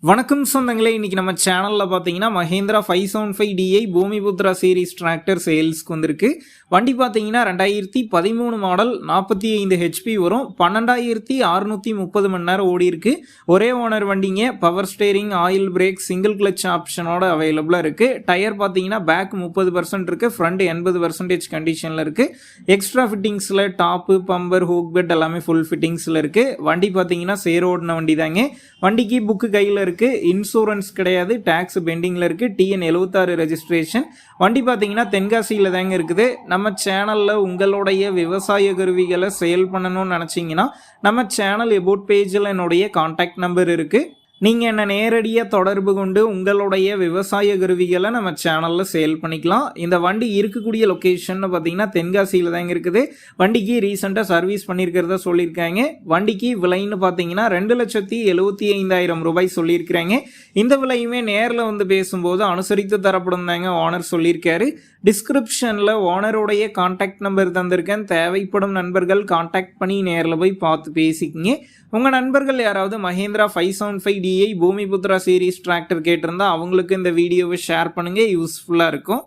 வணக்கம் சொந்தங்களே, இன்னைக்கு நம்ம சேனலில் பார்த்தீங்கன்னா Mahindra 575DI Bhumiputra series tractor சேல்ஸ்க்கு வந்திருக்கு. வண்டி பார்த்தீங்கன்னா 2013 மாடல், 45 ஹெச்பி வரும், 12,630 மணி நேரம் ஓடி இருக்கு. ஒரே ஓனர் வண்டிங்க. Power steering, oil brake, single clutch ஆப்ஷனோட அவைலபிளாக இருக்கு. டயர் பார்த்தீங்கன்னா பேக் 30% இருக்கு, ஃப்ரண்ட் 80% கண்டிஷனில் இருக்கு. எக்ஸ்ட்ரா ஃபிட்டிங்ஸில் டாப்பு, பம்பர், ஹூக் பெட் எல்லாமே ஃபுல் ஃபிட்டிங்ஸில் இருக்கு. வண்டி பார்த்தீங்கன்னா சேரோடின வண்டி தாங்க. வண்டிக்கு புக்கு கையில் இருக்கு. இன்சூரன்ஸ் கிடையாது, டாக்ஸ் பெண்டிங்ல இருக்கு. TN 76 registration. வண்டி பார்த்தீங்கன்னா தென்காசியில் தாங்க இருக்குது. நம்ம சேனலில் உங்களுடைய விவசாய கருவிகளை சேல் பண்ணணும்னு நினச்சிங்கன்னா நம்ம சேனல் எபோட் பேஜில் என்னுடைய கான்டாக்ட் நம்பர் இருக்குது. நீங்கள் என்ன நேரடியாக தொடர்பு கொண்டு உங்களுடைய விவசாய கருவிகளை நம்ம சேனலில் சேல் பண்ணிக்கலாம். இந்த வண்டி இருக்கக்கூடிய லொக்கேஷன் பார்த்தீங்கன்னா தென்காசியில் தாங்க இருக்குது. வண்டிக்கு ரீசெண்டாக சர்வீஸ் பண்ணியிருக்கிறதா சொல்லியிருக்காங்க. வண்டிக்கு விலைன்னு பார்த்தீங்கன்னா 2,75,000 ரூபாய் சொல்லியிருக்கிறாங்க. இந்த விலையுமே நேரில் வந்து பேசும்போது அனுசரித்து தரப்படும் தாங்க ஓனர் சொல்லியிருக்காரு. டிஸ்கிரிப்ஷனில் ஓனருடைய கான்டாக்ட் நம்பர் தந்திருக்கேன். தேவைப்படும் நண்பர்கள் கான்டாக்ட் பண்ணி நேரில் போய் பார்த்து பேசிக்கிங்க. உங்கள் நண்பர்கள் யாராவது Mahindra 575DI Bhumiputra series tractor கேட்டிருந்தா அவங்களுக்கு இந்த வீடியோவை ஷேர் பண்ணுங்கள், யூஸ்ஃபுல்லாக இருக்கும்.